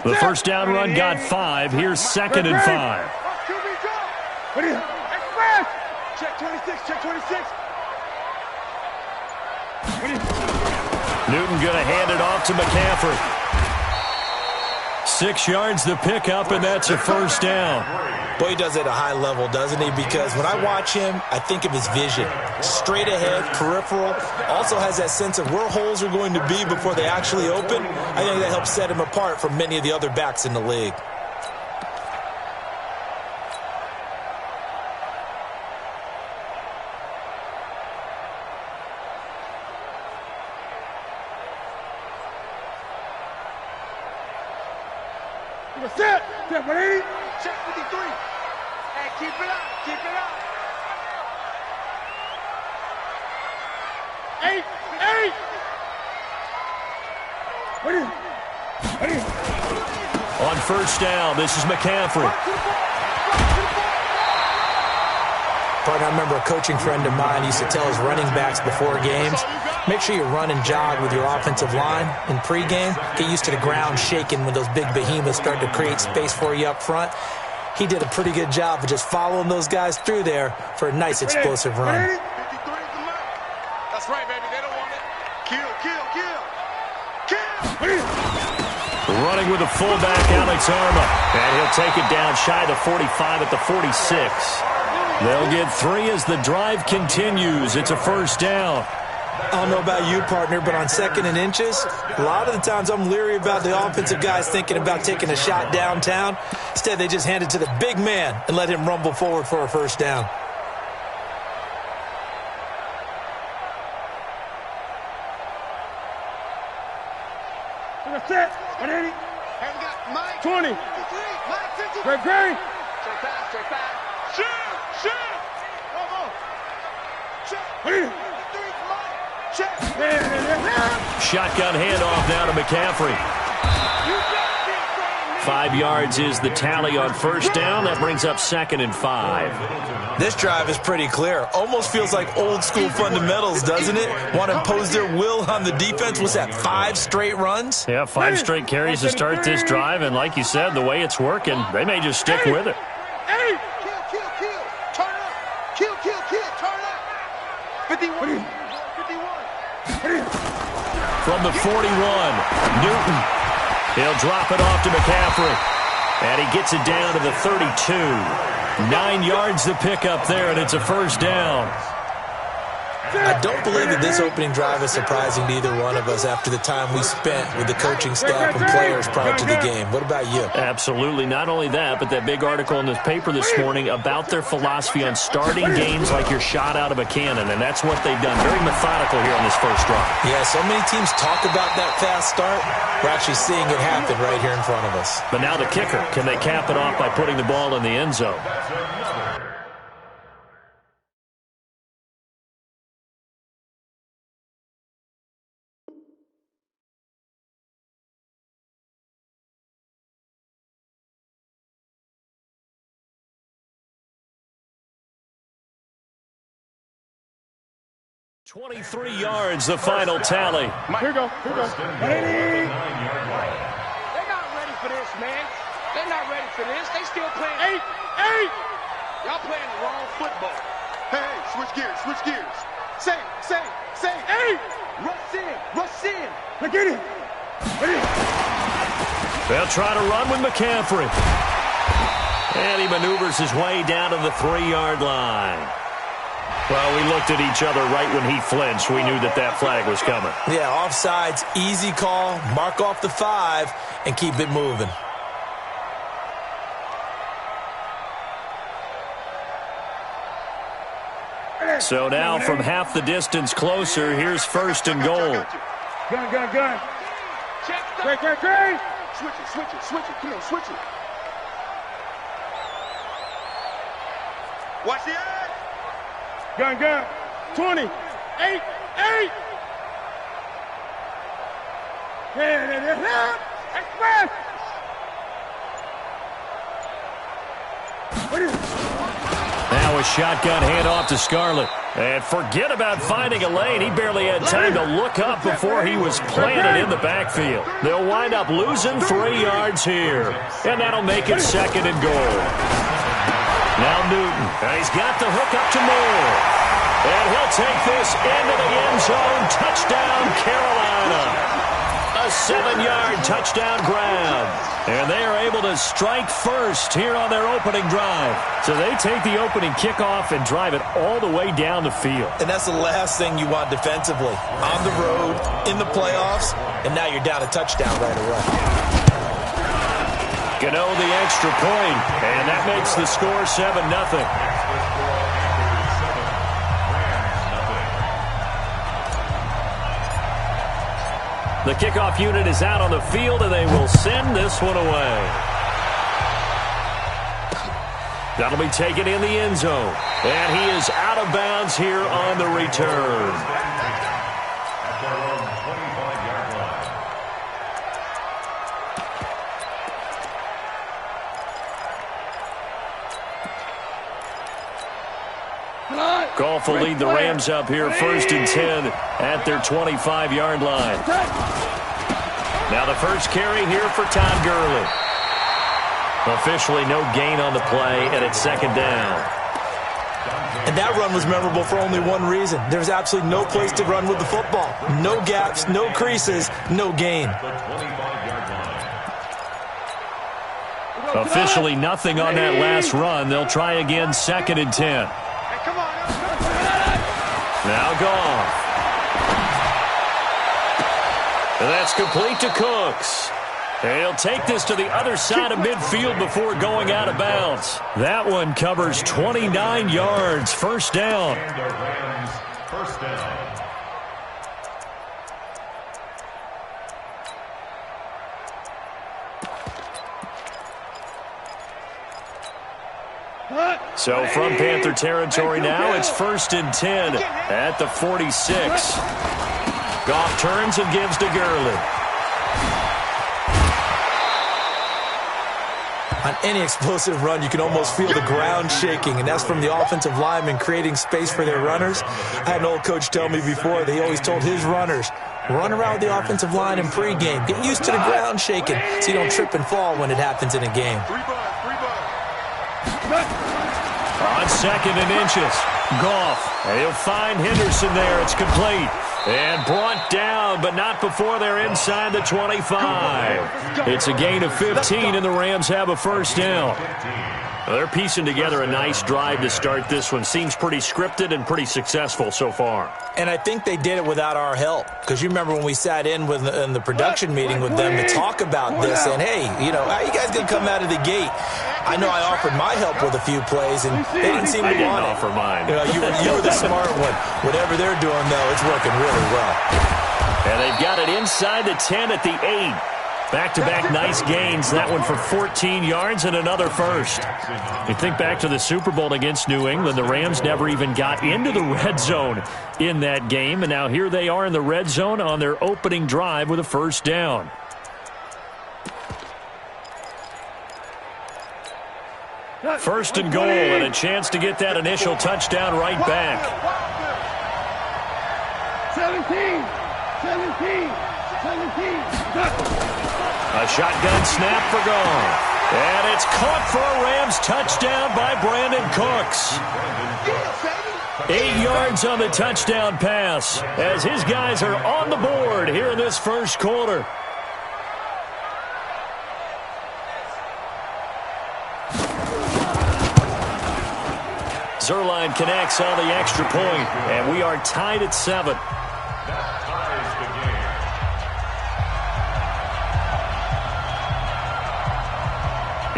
The first down run got 5. Here's 2nd and 5. Check 26, check 26. Newton going to hand it off to McCaffrey. 6 yards the pickup, and that's a first down. Boy, he does it at a high level, doesn't he? Because when I watch him, I think of his vision. Straight ahead, peripheral. Also has that sense of where holes are going to be before they actually open. I think that helps set him apart from many of the other backs in the league. Set. Set 180. Check 53. Hey, keep it up. Keep it up. 8. 8. What is? On first down, this is McCaffrey. Partner, I remember a coaching friend of mine used to tell his running backs before games, make sure you run and jog with your offensive line in pregame. Get used to the ground shaking when those big behemoths start to create space for you up front. He did a pretty good job of just following those guys through there for a nice explosive run. 53 is the mark. That's right, baby. They don't want it. Kill, kill, kill. Kill. Running with the fullback, Alex Arma. And he'll take it down shy of the 45 at the 46. They'll get 3 as the drive continues. It's a first down. I don't know about you, partner, but on 2nd and inches, a lot of the times I'm leery about the offensive guys thinking about taking a shot downtown. Instead, they just hand it to the big man and let him rumble forward for a first down. Set. 180. 20. Great, great. Check pass, check pass. Shoot, shoot. Shotgun handoff now to McCaffrey. 5 yards is the tally on first down. That brings up 2nd and 5. This drive is pretty clear. Almost feels like old school fundamentals, doesn't it? Want to impose their will on the defense. What's that, 5 straight runs? Yeah, 5 straight carries to start this drive. And like you said, the way it's working, they may just stick with it. Kill, kill, kill. Turn up. Kill, kill, kill. Turn up. 51. 51. From the 41, Newton. He'll drop it off to McCaffrey. And he gets it down to the 32. 9 yards to pick up there, and it's a first down. I don't believe that this opening drive is surprising to either one of us after the time we spent with the coaching staff and players prior to the game. What about you? Absolutely. Not only that, but that big article in this paper this morning about their philosophy on starting games like you're shot out of a cannon, and that's what they've done. Very methodical here on this first drive. Yeah, so many teams talk about that fast start. We're actually seeing it happen right here in front of us. But now the kicker. Can they cap it off by putting the ball in the end zone? $23 yards, the final tally. Here we go. Here we go. They're not ready for this, man. They're not ready for this. They still playing. 8. Y'all playing the wrong football. Hey, switch gears, switch gears. Say. 8. Rush in. Now get it. They'll try to run with McCaffrey. And he maneuvers his way down to the 3-yard line. Well, we looked at each other right when he flinched. We knew that that flag was coming. Yeah, offsides, easy call. Mark off the 5 and keep it moving. So now from half the distance closer, here's 1st and goal. Gun. Great. Switch it. Come on, switch it. Watch the eye. Gun. 20. 8. Express. Now a shotgun handoff to Scarlett. And forget about finding a lane. He barely had time to look up before he was planted in the backfield. They'll wind up losing 3 yards here. And that'll make it 2nd and goal. Now Newton. And he's got the hook up to Moore. And he'll take this into the end zone. Touchdown, Carolina. A 7-yard touchdown grab. And they are able to strike first here on their opening drive. So they take the opening kickoff and drive it all the way down the field. And that's the last thing you want defensively. On the road, in the playoffs, and now you're down a touchdown right away. Gano the extra point, and that makes the score 7-0. The kickoff unit is out on the field, and they will send this one away. That'll be taken in the end zone. And he is out of bounds here on the return. Goff will lead the Rams up here 1st and 10 at their 25-yard line. Now the first carry here for Todd Gurley. Officially no gain on the play, and it's 2nd down. And that run was memorable for only one reason. There's absolutely no place to run with the football. No gaps, no creases, no gain. Officially nothing on that last run. They'll try again 2nd and 10. Now Goff. And that's complete to Cooks. And he'll take this to the other side of midfield before going out of bounds. That one covers 29 yards. 1st down. So from Panther territory now, it's 1st and 10 at the 46. Goff turns and gives to Gurley. On any explosive run, you can almost feel the ground shaking, and that's from the offensive linemen creating space for their runners. I had an old coach tell me before, they always told his runners, run around with the offensive line in pregame. Get used to the ground shaking so you don't trip and fall when it happens in a game. On 2nd and inches, Goff. He'll find Henderson there. It's complete. And brought down, but not before they're inside the 25. It's a gain of 15, and the Rams have a 1st down. Well, they're piecing together a nice drive to start this one. Seems pretty scripted and pretty successful so far. And I think they did it without our help. Because you remember when we sat in the production meeting with them to talk about this. And, hey, you know, how you guys going to come out of the gate? I know I offered my help with a few plays, and they didn't seem to want it. Offer mine. You know, you were the smart one. Whatever they're doing, though, it's working really well. And they've got it inside the 10 at the 8. Back-to-back nice gains. That one for 14 yards and another 1st. You think back to the Super Bowl against New England. The Rams never even got into the red zone in that game. And now here they are in the red zone on their opening drive with a 1st down. First and goal, and a chance to get that initial touchdown right back. 17. A shotgun snap for Goff. And it's caught for a Rams touchdown by Brandon Cooks. 8 yards on the touchdown pass as his guys are on the board here in this 1st quarter. Zerline connects on the extra point, and we are tied at 7.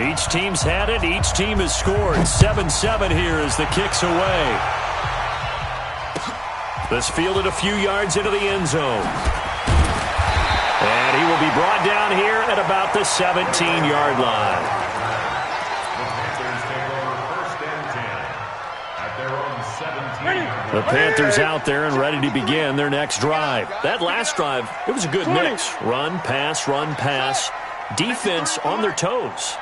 Each team's had it. Each team has scored. 7-7 here as the kick's away. This fielded a few yards into the end zone. And he will be brought down here at about the 17-yard line. The Panthers out there and ready to begin their next drive. That last drive, it was a good mix. Run, pass, defense on their toes.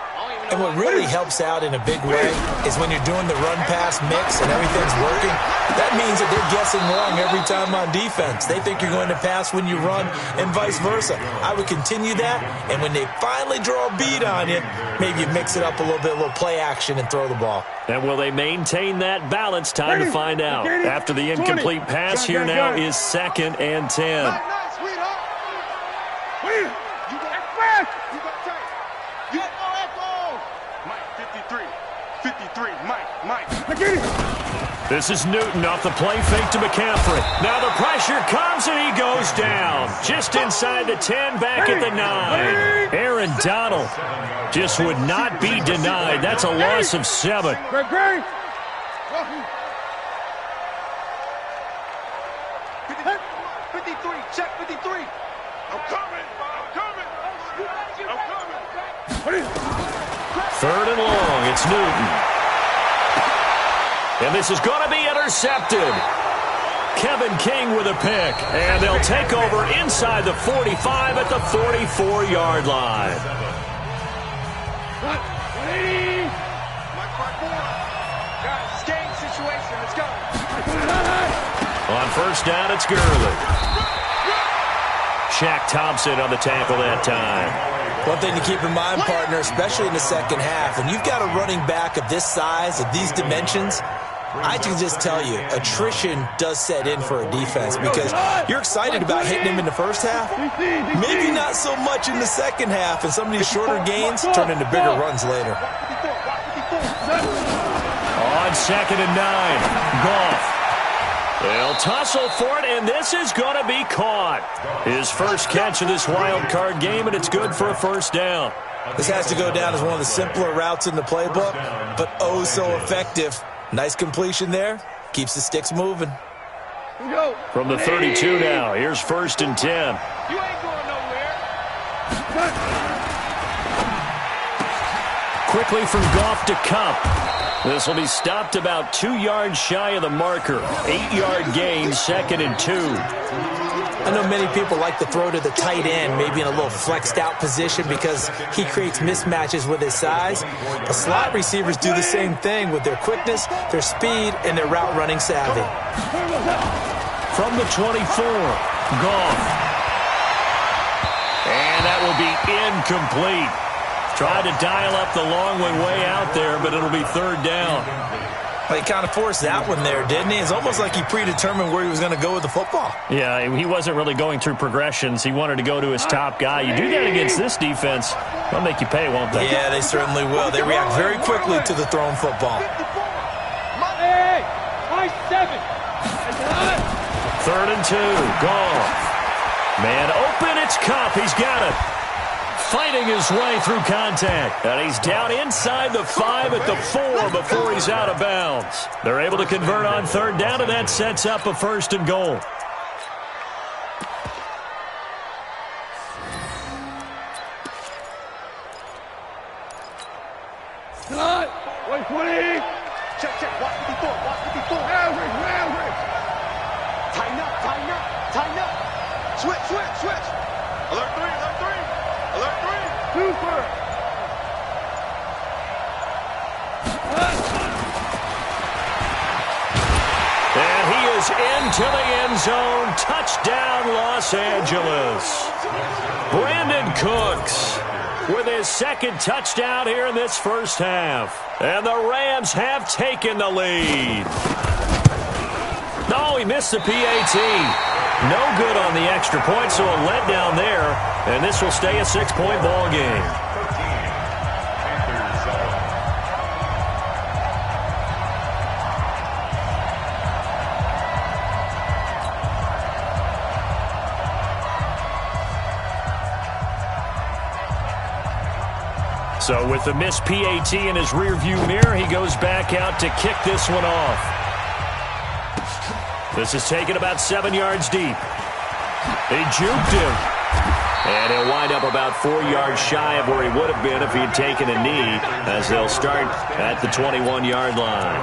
And what really helps out in a big way is when you're doing the run-pass mix and everything's working, that means that they're guessing wrong every time on defense. They think you're going to pass when you run and vice versa. I would continue that, and when they finally draw a beat on you, maybe you mix it up a little bit, a little play action, and throw the ball. And will they maintain that balance? Time to find out. After the incomplete pass, here now is 2nd and 10. This is Newton off the play fake to McCaffrey. Now the pressure comes and he goes down. Just inside the 10, back at the 9. Aaron Donald just would not be denied. That's a loss of 7. 53, check 53. I'm coming. 3rd and long, it's Newton. And this is going to be intercepted. Kevin King with a pick. And they'll take over inside the 45 at the 44-yard line. Guys, game situation. Let's go. On 1st down, it's Gurley. Shaq Thompson on the tackle that time. One thing to keep in mind, partner, especially in the second half, when you've got a running back of this size, of these dimensions, I can just tell you, attrition does set in for a defense because you're excited about hitting him in the first half. Maybe not so much in the second half, and some of these shorter gains turn into bigger runs later. On 2nd and 9, Goff. They'll tussle for it, and this is going to be caught. His first catch of this wild card game, and it's good for a 1st down. This has to go down as one of the simpler routes in the playbook, but oh so effective. Nice completion there. Keeps the sticks moving. From the 32 now, here's 1st and 10. You ain't going nowhere. Quickly from Goff to Kupp. This will be stopped about 2 yards shy of the marker. 8-yard gain, 2nd and 2. I know many people like to throw to the tight end, maybe in a little flexed out position because he creates mismatches with his size. But slot receivers do the same thing with their quickness, their speed, and their route running savvy. From the 24, Goff. And that will be incomplete. Tried to dial up the long one way out there, but it'll be 3rd down. Well, he kind of forced that one there, didn't he? It's almost like he predetermined where he was going to go with the football. Yeah, he wasn't really going through progressions. He wanted to go to his top guy. You do that against this defense, they'll make you pay, won't they? Yeah, they certainly will. They react very quickly to the thrown football. Hey, 7. 3rd and 2, Goff. Man open, it's Kupp. He's got it. Fighting his way through contact. And he's down inside the 5 at the 4 before he's out of bounds. They're able to convert on 3rd down, and that sets up a 1st and goal. Check. Watch 54. Tighten up. Switch. Alert 3. Super. And he is into the end zone. Touchdown, Los Angeles. Brandon Cooks with his 2nd touchdown here in this first half. And the Rams have taken the lead. No, he missed the PAT. No good on the extra point, so a letdown there. And this will stay a 6-point ball game. So with the missed PAT in his rearview mirror, he goes back out to kick this one off. This is taken about 7 yards deep. They juked him. And he'll wind up about 4 yards shy of where he would have been if he had taken a knee, as they'll start at the 21-yard line.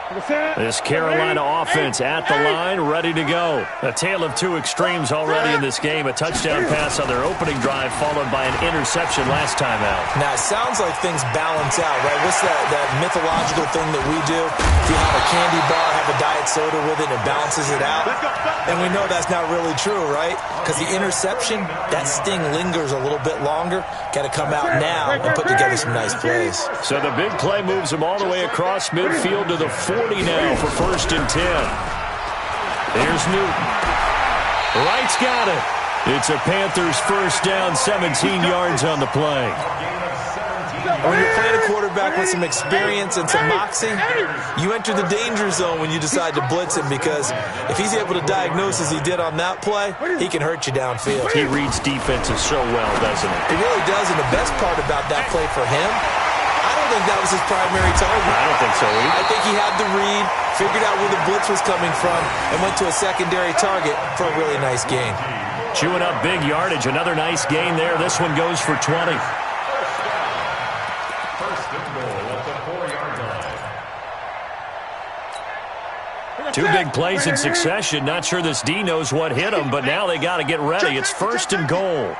This Carolina offense at the line, ready to go. A tale of two extremes already in this game. A touchdown pass on their opening drive, followed by an interception last time out. Now, it sounds like things balance out, right? What's that mythological thing that we do? If you have a candy bar, have a diet soda with it, it balances it out. And we know that's not really true, right? Because the interception, that sting lingers a little bit longer. Got to come out now and put together some nice plays. So the big play moves them all the way across midfield to the 40 now for 1st and 10. There's Newton. Wright's got it. It's a Panthers first down, 17 yards on the play. When you're playing a quarterback with some experience and some moxie, you enter the danger zone when you decide to blitz him, because if he's able to diagnose as he did on that play, he can hurt you downfield. He reads defenses so well, doesn't he? He really does, and the best part about that play for him, I don't think that was his primary target. I don't think so either. I think he had the read, figured out where the blitz was coming from, and went to a secondary target for a really nice gain. Chewing up big yardage. Another nice gain there. This one goes for 20. Two big plays in succession. Not sure this D knows what hit him, but now they got to get ready. It's 1st and goal.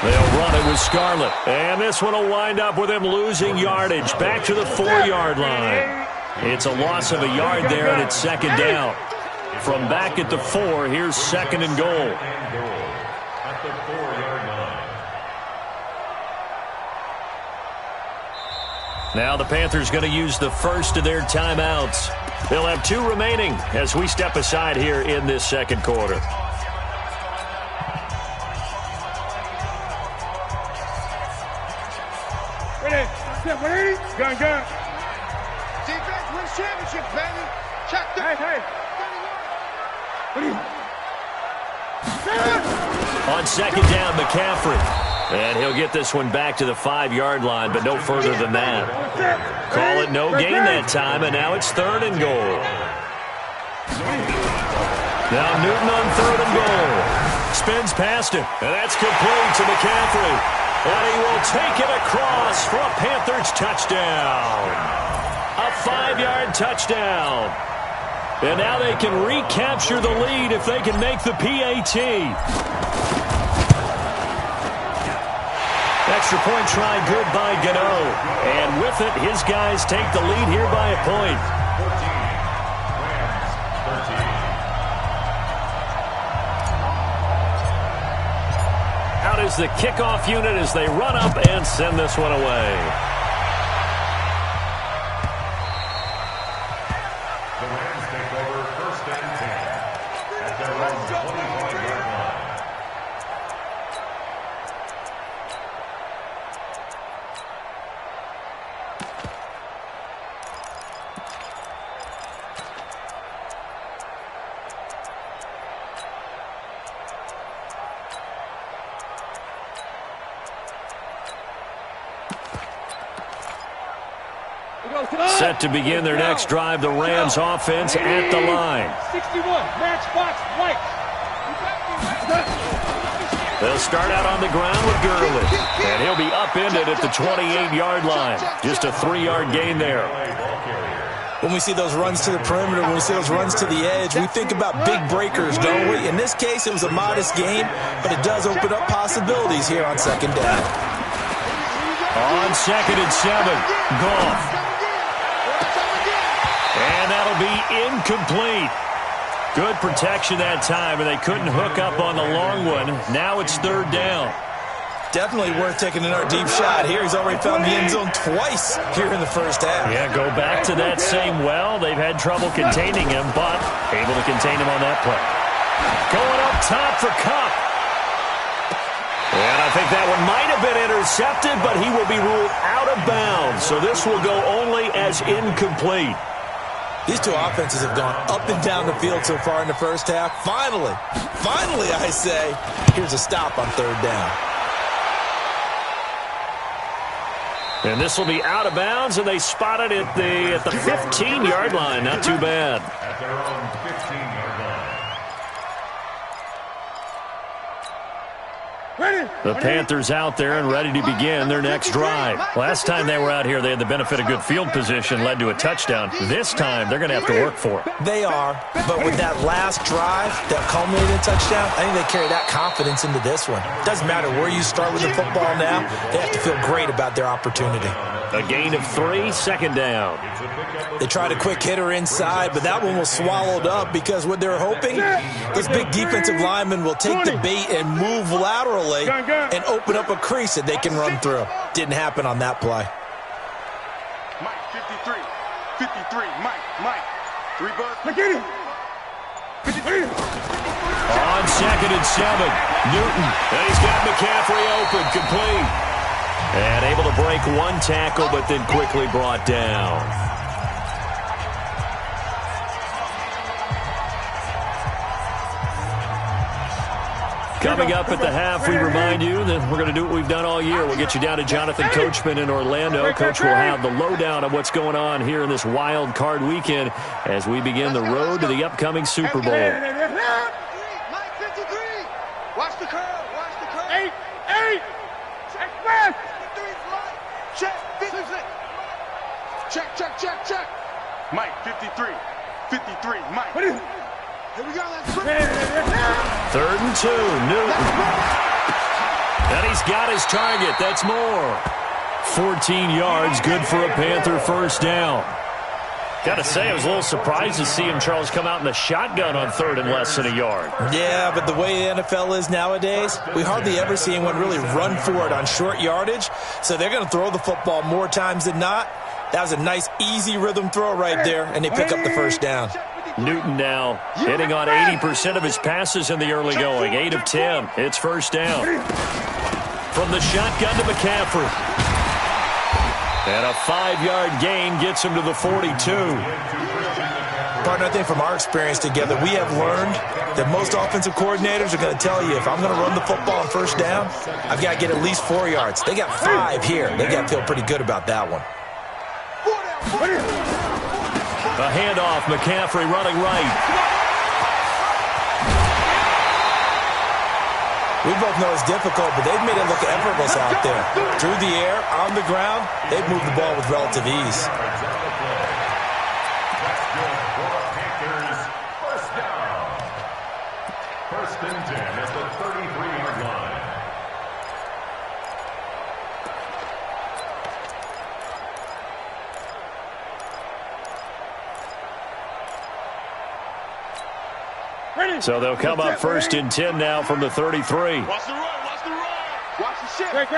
They'll run it with Scarlett. And this one will wind up with him losing yardage. Back to the 4-yard line. It's a loss of a yard there, and it's 2nd down. From back at the 4, here's 2nd and goal. Now the Panthers going to use the first of their timeouts. They'll have 2 remaining as we step aside here in this 2nd quarter. Ready? Gun. Defense wins championship, baby. Check the... Hey. On 2nd down, McCaffrey. And he'll get this one back to the 5-yard line, but no further than that. Call it no gain that time, and now it's 3rd and goal. Now Newton on 3rd and goal. Spins past him, and that's complete to McCaffrey. And he will take it across for a Panthers touchdown. A 5-yard touchdown. And now they can recapture the lead if they can make the PAT. Extra point try good by Gano. And with it, his guys take the lead here by a point. Out is the kickoff unit as they run up and send this one away. Set to begin their next drive, the Rams offense at the line. 61, matchbox White. They'll start out on the ground with Gurley, and he'll be upended at the 28-yard line. Just a 3-yard gain there. When we see those runs to the perimeter, when we see those runs to the edge, we think about big breakers, don't we? In this case, it was a modest game, but it does open up possibilities here on 2nd down. On 2nd and 7, Goff. And that'll be incomplete. Good protection that time, and they couldn't hook up on the long one. Now it's 3rd down. Definitely worth taking another deep shot here. He's already found the end zone twice here in the first half. Yeah, go back to that same well. They've had trouble containing him, but able to contain him on that play. Going up top for Kupp. And I think that one might have been intercepted, but he will be ruled out of bounds. So this will go only as incomplete. These two offenses have gone up and down the field so far in the first half. Finally, I say, here's a stop on 3rd down. And this will be out of bounds, and they spot it at the 15-yard line. Not too bad. At their own 15-yard The Panthers out there and ready to begin their next drive. Last time they were out here, they had the benefit of good field position, led to a touchdown. This time, they're going to have to work for it. They are, but with that last drive that culminated in a touchdown, I think they carry that confidence into this one. Doesn't matter where you start with the football now, they have to feel great about their opportunity. A gain of 3, second down. They tried a quick hitter inside, but that one was swallowed up because what they're hoping, this big defensive lineman will take the bait and move laterally and open up a crease that they can run through. Didn't happen on that play. Mike, 53. 53. Mike. 3 bucks. Get him. 53. On 2nd and 7. Newton. And he's got McCaffrey open. Complete. And able to break one tackle, but then quickly brought down. Coming up at the half, we remind you that we're going to do what we've done all year. We'll get you down to Jonathan Coachman in Orlando. Coach will have the lowdown of what's going on here in this wild card weekend as we begin the road to the upcoming Super Bowl. Mike, 53. Watch the curve. 8. Check. 53. Check. Mike, 53. 53. Mike. Here we go. Let's bring it. 3rd and 2. Newton. And he's got his target. That's more. 14 yards. Good for a Panther first down. Got to say, I was a little surprised to see him, Charles, come out in the shotgun on 3rd and less than a yard. Yeah, but the way the NFL is nowadays, we hardly ever see anyone really run for it on short yardage. So they're going to throw the football more times than not. That was a nice, easy rhythm throw right there, and they pick up the first down. Newton now hitting on 80% of his passes in the early going. 8 of 10. It's first down. From the shotgun to McCaffrey. And a 5-yard gain gets him to the 42. Partner, I think from our experience together, we have learned that most offensive coordinators are going to tell you, if I'm going to run the football on first down, I've got to get at least 4 yards. They got 5 here. They got to feel pretty good about that one. A handoff, McCaffrey running right. We both know it's difficult, but they've made it look effortless out there. Through the air, on the ground, they've moved the ball with relative ease. First and 10 at the 33-yard line. So they'll come up first and 10 now from the 33. Watch the run. Watch the ship. Watch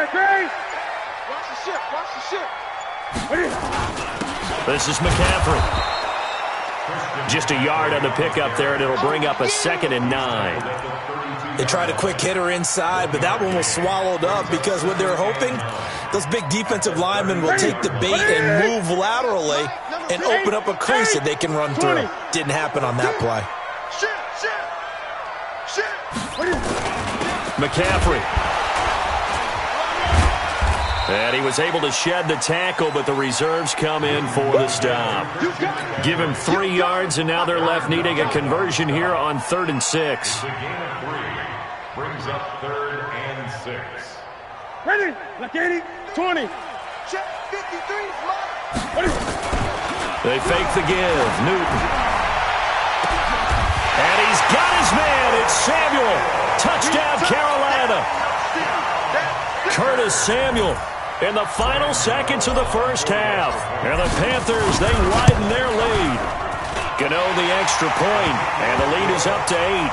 the ship. This is McCaffrey. Just a yard on the pickup there, and it'll bring up a 2nd and 9. They tried a quick hitter inside, but that one was swallowed up because what they're hoping, those big defensive linemen will take the bait and move laterally and open up a crease that they can run through. Didn't happen on that play. McCaffrey. And he was able to shed the tackle, but the reserves come in for the stop. Give him 3 yards, and now they're left needing a conversion here on 3rd and 6. The gain of 3 brings up 3rd and 6. Ready? Look at it. 20. Check 53. They fake the give. Newton. And he's got his man. It's Samuel. Touchdown, Carolina. Curtis Samuel in the final seconds of the first half. And the Panthers, they widen their lead. Gano the extra point, and the lead is up to 8.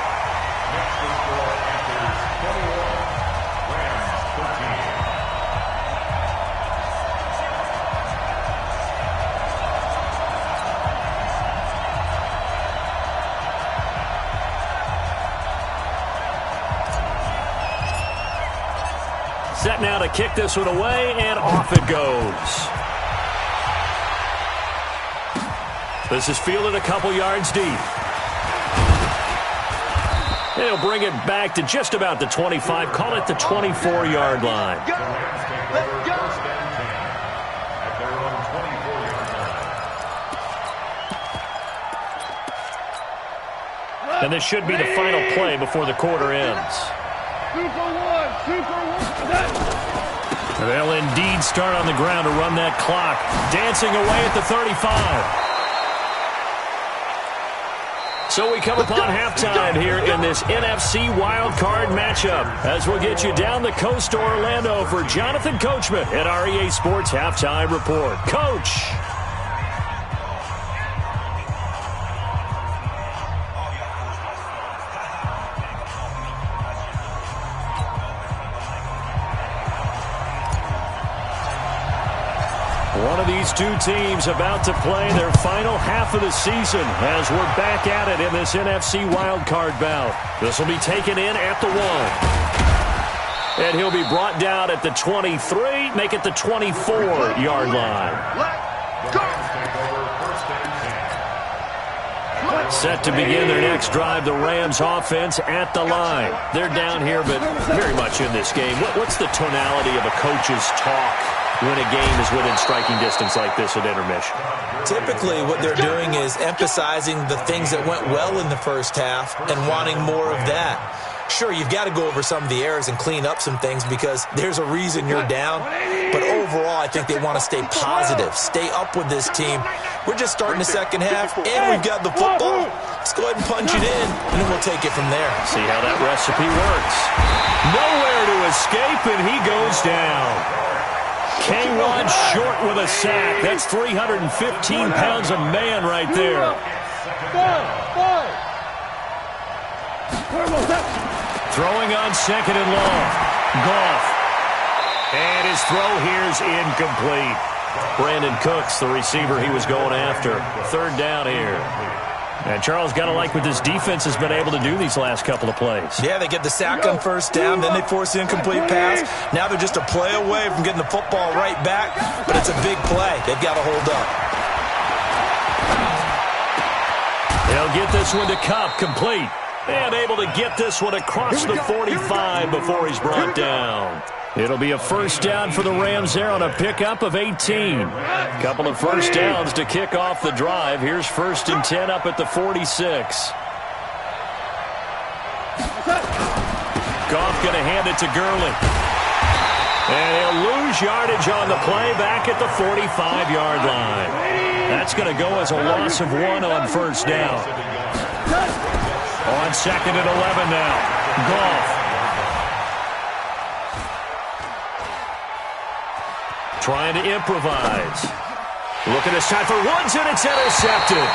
Set now to kick this one away, and off it goes. This is fielded a couple yards deep. And he'll bring it back to just about the 25, call it the 24-yard line. And this should be the final play before the quarter ends. They'll indeed start on the ground to run that clock. Dancing away at the 35. So we come upon halftime here in this NFC wildcard matchup as we'll get you down the coast to Orlando for Jonathan Coachman at our EA Sports Halftime Report. Coach. One of these two teams about to play their final half of the season as we're back at it in this NFC wildcard bout. This will be taken in at the 1. And he'll be brought down at the 23, make it the 24-yard line. Set to begin their next drive, the Rams offense at the line. They're down here, but very much in this game. What's the tonality of a coach's talk when a game is within striking distance like this at intermission? Typically, what they're doing is emphasizing the things that went well in the first half and wanting more of that. Sure, you've got to go over some of the errors and clean up some things because there's a reason you're down. But overall, I think they want to stay positive, stay up with this team. We're just starting the second half, and we've got the football. Let's go ahead and punch it in, and then we'll take it from there. See how that recipe works. Nowhere to escape, and he goes down. K-Rod short with a sack. That's 315 pounds of man right there. Throwing on second and long. Goff. And his throw here's incomplete. Brandon Cooks, the receiver he was going after. Third down here. And Charles, got to like what this defense has been able to do these last couple of plays. Yeah, they get the sack on first down, then they force the incomplete pass. Now they're just a play away from getting the football right back, but it's a big play. They've got to hold up. They'll get this one to Kupp, complete. And able to get this one across the 45 before he's brought down. It'll be a first down for the Rams there on a pickup of 18. Couple of first downs to kick off the drive. Here's 1st and 10 up at the 46. Goff going to hand it to Gurley. And he'll lose yardage on the play back at the 45-yard line. That's going to go as a loss of 1 on first down. On 2nd and 11 now. Goff. Trying to improvise. Looking this time for Woods, and it's intercepted.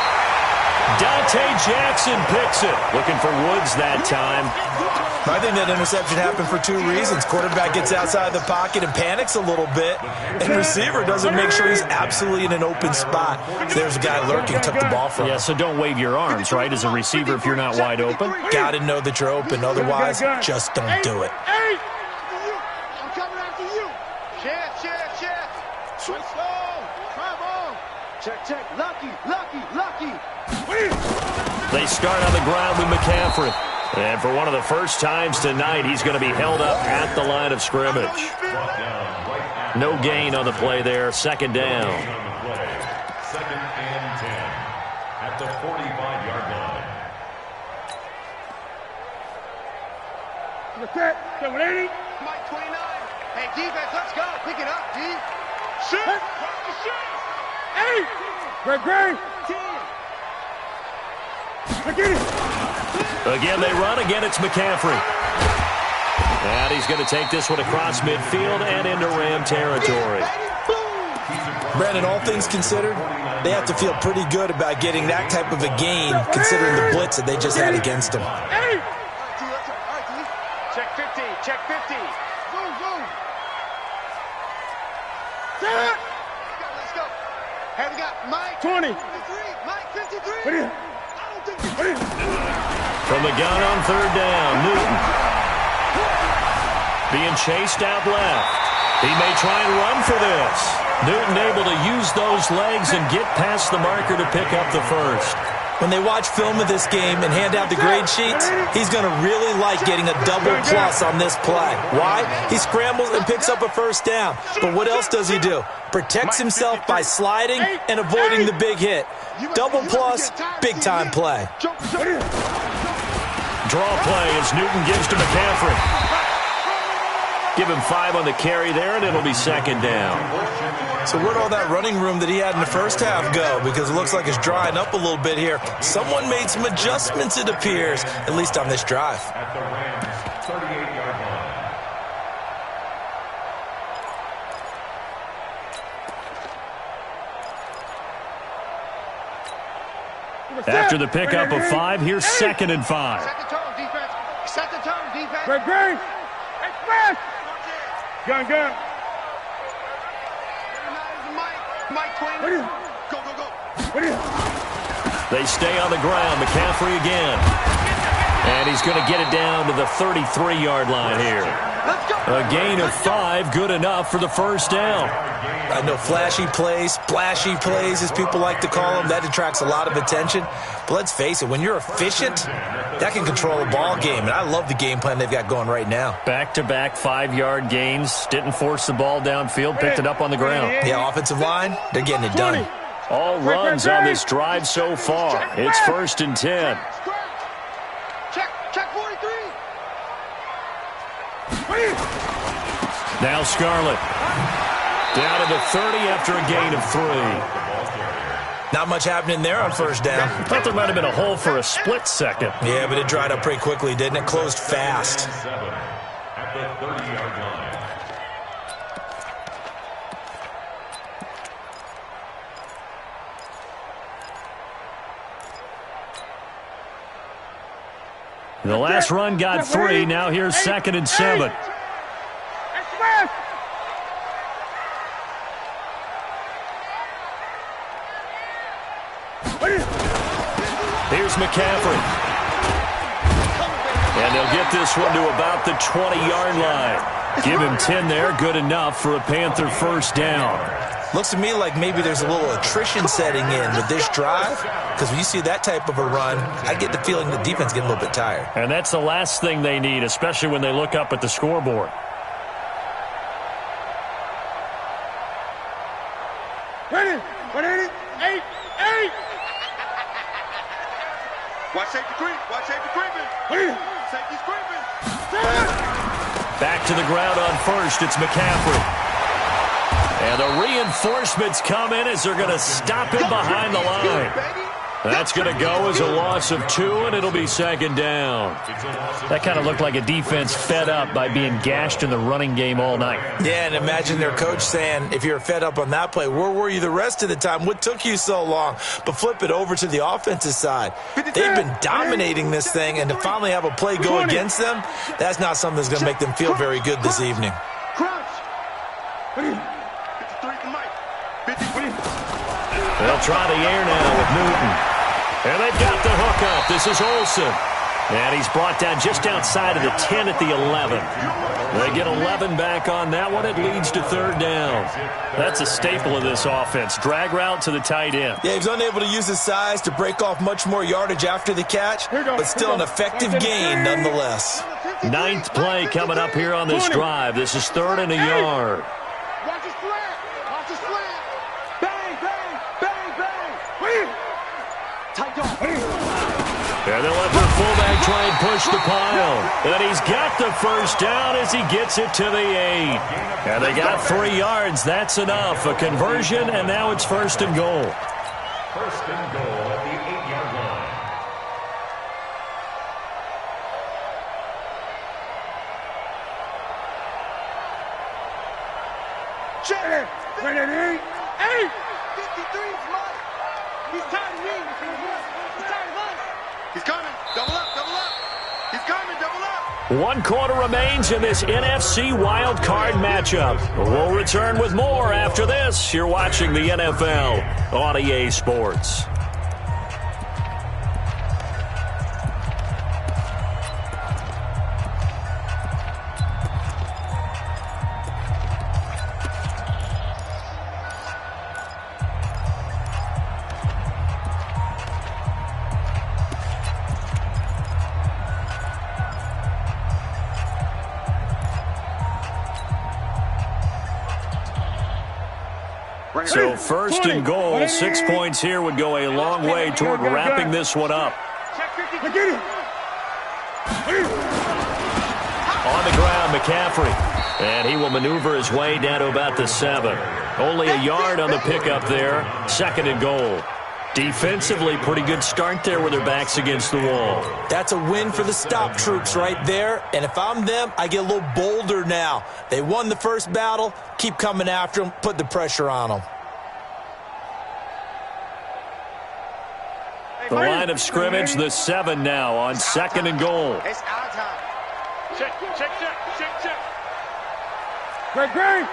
Dante Jackson picks it. Looking for Woods that time. I think that interception happened for 2 reasons. Quarterback gets outside the pocket and panics a little bit, and receiver doesn't make sure he's absolutely in an open spot. There's a guy lurking, took the ball from him. Yeah, so don't wave your arms, right, as a receiver if you're not wide open. Got to know that you're open. Otherwise, just don't do it. I'm coming after you. Check. Switch on. Drive on. Check. Lucky. They start on the ground with McCaffrey. And for one of the first times tonight, he's going to be held up at the line of scrimmage. No gain on the play there. 2nd down. 2nd and 10 at the 45-yard line. Mike 29. Hey, defense, let's go. Pick it up, D. Shoot. Hey. Great. 10. Again, they run. Again, it's McCaffrey. And he's going to take this one across midfield and into Ram territory. Brandon, all things considered, they have to feel pretty good about getting that type of a gain, considering the blitz that they just had against them. Check 50. Zoom. Let's go. Hey, we got Mike 20. 53. Mike 53. From the gun on 3rd down, Newton. Being chased out left. He may try and run for this. Newton able to use those legs and get past the marker to pick up the first. When they watch film of this game and hand out the grade sheets, he's going to really like getting a double plus on this play. Why? He scrambles and picks up a first down. But what else does he do? Protects himself by sliding and avoiding the big hit. Double plus, big-time play. Draw play as Newton gives to McCaffrey. Give him 5 on the carry there, and it'll be second down. So where'd all that running room that he had in the first half go? Because it looks like it's drying up a little bit here. Someone made some adjustments, it appears, at least on this drive. At the Rams' 38-yard line. After the pickup of 5, here's 2nd and 5. Set the tone, defense. Set the tone, defense. Green. Express. Gun. Mike Quinn. Go. They stay on the ground. McCaffrey again. And he's going to get it down to the 33-yard line here. Let's go. A gain of 5, good enough for the first down. I know flashy plays, splashy plays, as people like to call them, that attracts a lot of attention. But let's face it, when you're efficient, that can control a ball game. And I love the game plan they've got going right now. Back-to-back 5-yard gains. Didn't force the ball downfield. Picked it up on the ground. Yeah, offensive line, they're getting it done. All runs on this drive so far. It's 1st and 10. Check 43. Now Scarlett. Down to the 30 after a gain of 3. Not much happening there on first down. Thought there might have been a hole for a split second. Yeah, but it dried up pretty quickly, didn't it? Closed fast. 7 at the 30-yard line. The last run got 3. Now here's 2nd and 7. Express. Here's McCaffrey. And they'll get this one to about the 20-yard line. Give him 10 there. Good enough for a Panther first down. Looks to me like maybe there's a little attrition setting in with this drive, because when you see that type of a run, I get the feeling the defense getting a little bit tired. And that's the last thing they need, especially when they look up at the scoreboard. Ready. 8. Watch safety creep. Safety's creeping. Back to the ground on first. It's McCaffrey. And the reinforcements come in as they're going to stop him behind the line. That's going to go as a loss of 2, and it'll be second down. That kind of looked like a defense fed up by being gashed in the running game all night. Yeah, and imagine their coach saying, if you're fed up on that play, where were you the rest of the time? What took you so long? But flip it over to the offensive side. They've been dominating this thing, and to finally have a play go against them, that's not something that's going to make them feel very good this evening. Crouch. 53 to Mike. 53. They'll try the air now with Newton. And they've got the hook up. This is Olsen. And he's brought down just outside of the 10 at the 11. They get 11 back on that one. It leads to third down. That's a staple of this offense. Drag route to the tight end. Yeah, he's unable to use his size to break off much more yardage after the catch, but still an effective gain nonetheless. 9th play coming up here on this drive. This is 3rd and a yard. Watch his flat. Bang. Tight dog. And they'll let their fullback try and push the pile. And he's got the first down as he gets it to the 8. And they got 3 yards. That's enough. A conversion, and now it's 1st and goal. 1st and goal at the 8-yard line. Check it. 8. 53 is Mike. He's tired of me. He's tired of us. He's coming. Double up. He's coming. Double up. 1 quarter remains in this NFC Wild Card matchup. We'll return with more after this. You're watching the NFL on EA Sports. So 1st and goal, 6 points here would go a long way toward wrapping this one up. On the ground, McCaffrey. And he will maneuver his way down to about the 7. Only a yard on the pickup there. 2nd and goal. Defensively, pretty good start there with their backs against the wall. That's a win for the stop troops right there. And if I'm them, I get a little bolder now. They won the first battle. Keep coming after them. Put the pressure on them. The line of scrimmage, the 7 now on 2nd and goal. It's our time. Check. Great.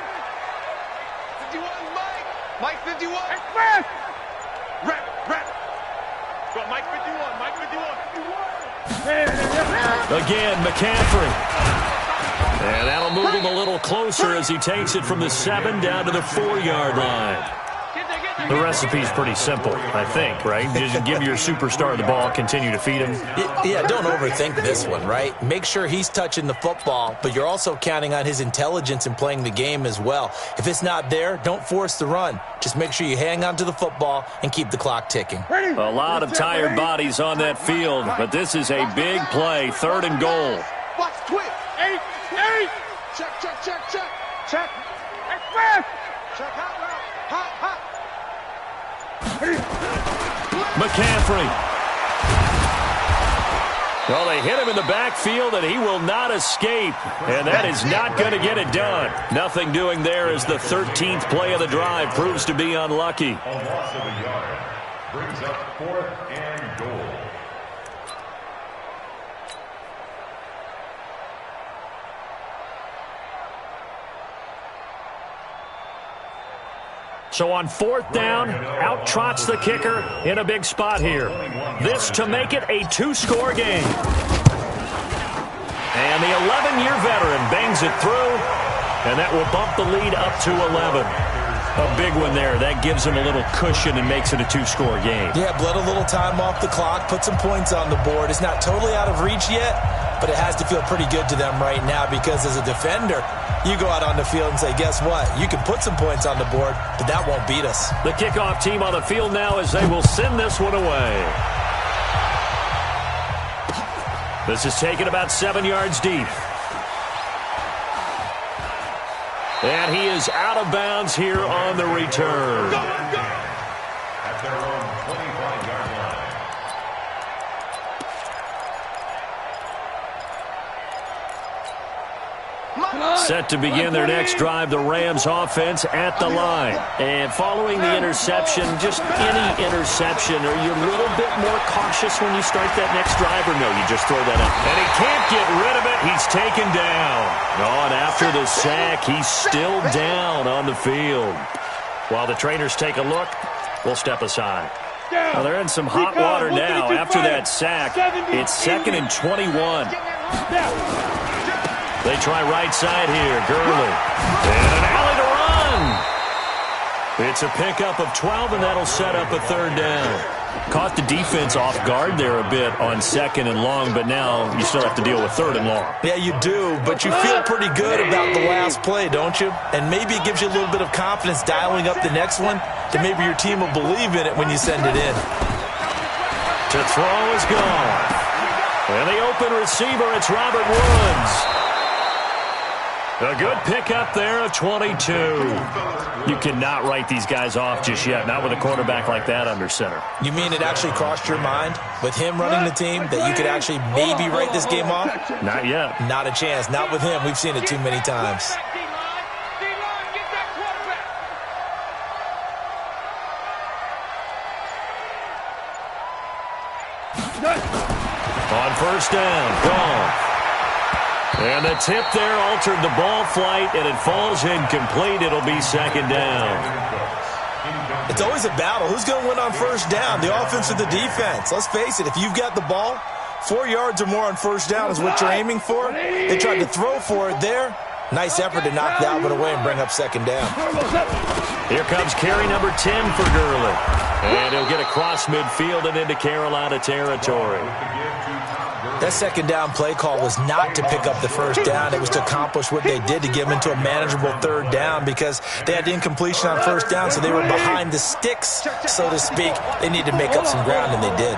51, Mike. Mike 51. Express. Rep. Go, Mike 51. Again, McCaffrey. And that'll move him a little closer as he takes it from the 7 down to the 4-yard line. The recipe's pretty simple, I think, right? Just give your superstar the ball, continue to feed him. Yeah, don't overthink this one, right? Make sure he's touching the football, but you're also counting on his intelligence in playing the game as well. If it's not there, don't force the run. Just make sure you hang on to the football and keep the clock ticking. A lot of tired bodies on that field, but this is a big play, 3rd and goal. Watch, twist. 8. Check. Express. Check, hot. McCaffrey. Well, they hit him in the backfield, and he will not escape. And that is not going to get it done. Nothing doing there as the 13th play of the drive proves to be unlucky. A loss of a yard brings up 4th and goal. So on 4th down, out trots the kicker in a big spot here. This to make it a 2-score game. And the 11-year veteran bangs it through, and that will bump the lead up to 11. A big one there. That gives him a little cushion and makes it a 2-score game. Yeah, bled a little time off the clock, put some points on the board. It's not totally out of reach yet, but it has to feel pretty good to them right now because as a defender, you go out on the field and say, guess what? You can put some points on the board, but that won't beat us. The kickoff team on the field now as they will send this one away. This is taken about 7 yards deep. And he is out of bounds here on the return. At their own 25-yard line. Set to begin their next drive, the Rams offense at the line. And following the interception, just any interception, are you a little bit more cautious when you start that next drive, or no, you just throw that up? And he can't get rid of it. He's taken down. Oh, and after the sack, he's still down on the field. While the trainers take a look, we'll step aside. Well, they're in some hot water now after that sack. It's 2nd and 21. They try right side here. Gurley. And an alley to run. It's a pickup of 12, and that'll set up a 3rd down. Caught the defense off guard there a bit on 2nd and long, but now you still have to deal with 3rd and long. Yeah, you do, but you feel pretty good about the last play, don't you? And maybe it gives you a little bit of confidence dialing up the next one, that maybe your team will believe in it when you send it in. To throw is gone. And the open receiver, it's Robert Woods. A good pickup there of 22. You cannot write these guys off just yet, not with a quarterback like that under center. You mean it actually crossed your mind with him running the team that you could actually maybe write this game off? Not yet. Not a chance. Not with him. We've seen it too many times. On 1st down, gone. And the tip there altered the ball flight, and it falls incomplete. It'll be 2nd down. It's always a battle. Who's going to win on 1st down, the offense or the defense? Let's face it, if you've got the ball, 4 yards or more on 1st down is what you're aiming for. They tried to throw for it there. Nice effort to knock that one away and bring up 2nd down. Here comes carry number 10 for Gurley. And he'll get across midfield and into Carolina territory. That 2nd down play call was not to pick up the 1st down. It was to accomplish what they did, to get them into a manageable 3rd down, because they had incompletion on 1st down, so they were behind the sticks, so to speak. They needed to make up some ground, and they did.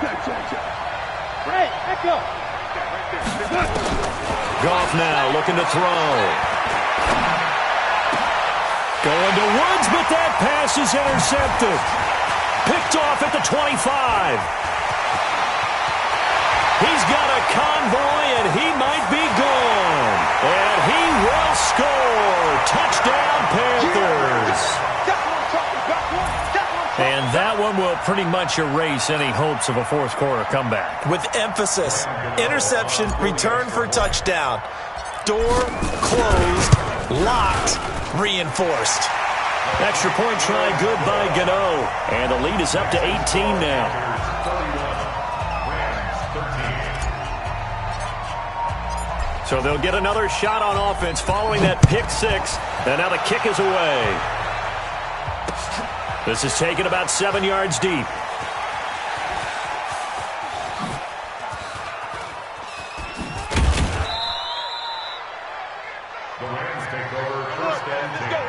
Goff now looking to throw. Going to Woods, but that pass is intercepted. Picked off at the 25. He's got a convoy, and he might be gone. And he will score. Touchdown, Panthers. And that one will pretty much erase any hopes of a fourth-quarter comeback. With emphasis, interception, return for touchdown. Door closed, locked, reinforced. Extra point try good by Gano. And the lead is up to 18 now. So they'll get another shot on offense following that pick six. And now the kick is away. This is taken about 7 yards deep. The Rams take over first and 10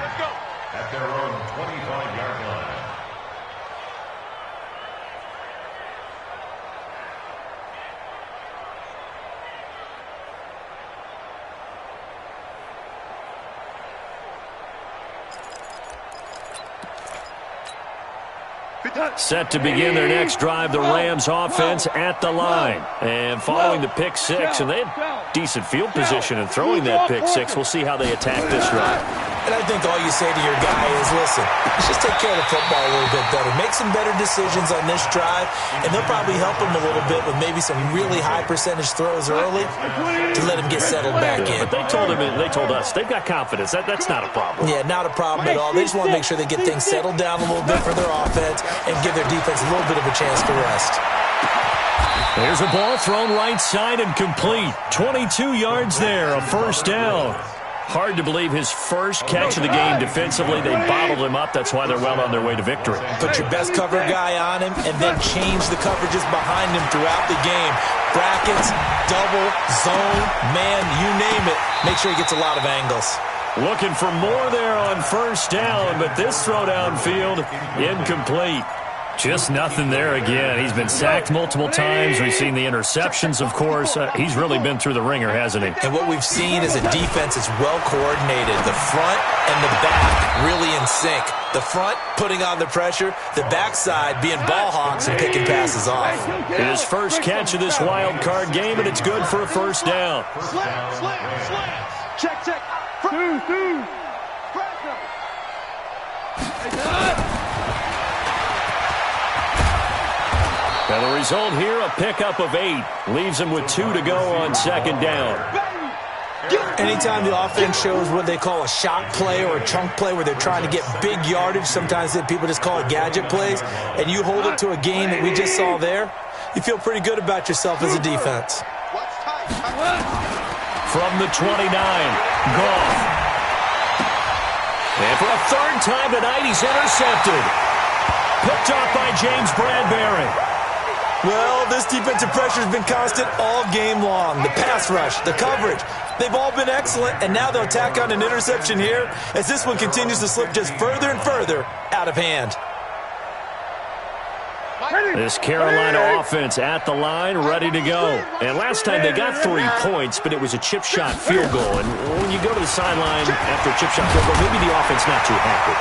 at their own 25-yard line. Set to begin their next drive, the Rams offense at the line. And following the pick six, and they had decent field position in throwing that pick six. We'll see how they attack this drive. And I think all you say to your guy is, listen, let's just take care of the football a little bit better. Make some better decisions on this drive, and they'll probably help him a little bit with maybe some really high percentage throws early to let him get settled back in. But they told us, they've got confidence. That's not a problem. Yeah, not a problem at all. They just want to make sure they get things settled down a little bit for their offense and give their defense a little bit of a chance to rest. There's a ball thrown right side and complete. 22 yards there, a first down. Hard to believe his first catch of the game defensively. They bottled him up. That's why they're well on their way to victory. Put your best cover guy on him and then change the coverages behind him throughout the game. Brackets, double, zone, man, you name it. Make sure he gets a lot of angles. Looking for more there on first down, but this throw downfield, incomplete. Just nothing there again. He's been sacked multiple times. We've seen the interceptions, of course. He's really been through the ringer, hasn't he? And what we've seen is a defense that's well coordinated. The front and the back really in sync. The front putting on the pressure, the backside being ball hawks and picking passes off. His first catch of this wild card game, and it's good for a first down. Slant. Check. Two. And the result here, a pickup of 8. Leaves him with 2 to go on second down. Anytime the offense shows what they call a shot play or a chunk play where they're trying to get big yardage, sometimes people just call it gadget plays, and you hold it to a game that we just saw there, you feel pretty good about yourself as a defense. From the 29, Goff. And for a third time tonight, he's intercepted. Picked off by James Bradbury. Well, this defensive pressure has been constant all game long. The pass rush, the coverage, they've all been excellent, and now they'll tack on an interception here as this one continues to slip just further and further out of hand. This Carolina offense at the line, ready to go. And last time they got 3 points, but it was a chip shot field goal. And when you go to the sideline after a chip shot field goal, maybe the offense not too happy.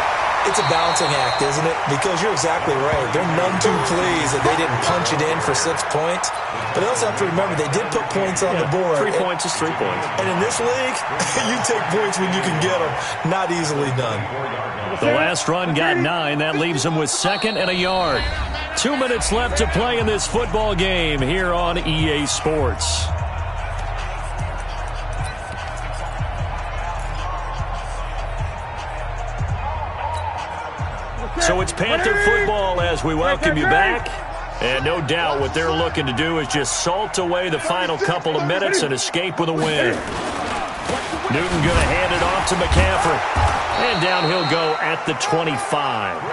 It's a balancing act, isn't it? Because you're exactly right. They're none too pleased that they didn't punch it in for 6 points. But they also have to remember they did put points on the board. 3 points is 3 points. And in this league, you take points when you can get them. Not easily done. The last run got 9. That leaves them with 2nd and a yard. 2 minutes left to play in this football game here on EA Sports. So it's Panther football as we welcome you back. And no doubt what they're looking to do is just salt away the final couple of minutes and escape with a win. Newton going to hand it off to McCaffrey. And down he'll go at the 25.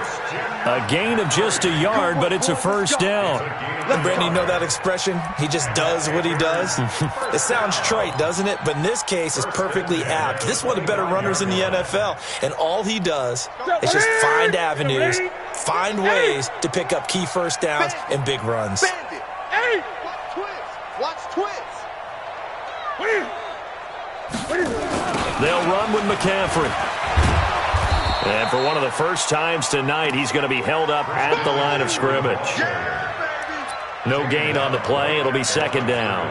A gain of just a yard, but it's a first down. And Brandon, you know that expression? He just does what he does? It sounds trite, doesn't it? But in this case, it's perfectly apt. This is one of the better runners in the NFL. And all he does is just find avenues, find ways to pick up key first downs and big runs. Watch twist. They'll run with McCaffrey. And for one of the first times tonight, he's going to be held up at the line of scrimmage. No gain on the play. It'll be second down.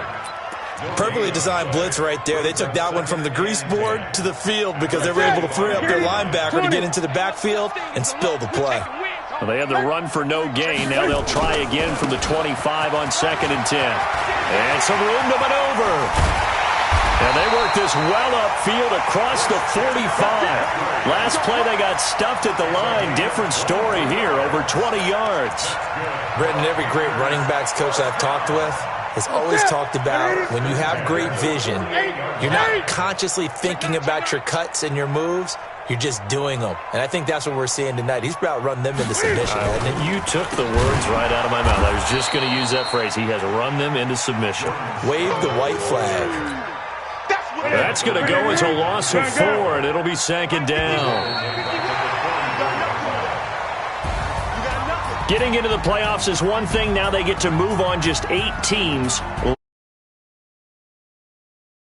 Perfectly designed blitz right there. They took that one from the grease board to the field because they were able to free up their linebacker to get into the backfield and spill the play. Well, they had the run for no gain. Now they'll try again from the 25 on 2nd and 10. And some room to maneuver. And they work this well upfield across the 45. Last play they got stuffed at the line. Different story here, over 20 yards. Brendan, every great running backs coach I've talked with has always talked about when you have great vision, you're not consciously thinking about your cuts and your moves. You're just doing them. And I think that's what we're seeing tonight. He's about run them into submission. You took the words right out of my mouth. I was just going to use that phrase. He has run them into submission. Wave the white flag. That's going to go as a loss of 4, and it'll be 2nd down. Getting into the playoffs is one thing. Now they get to move on just 8 teams.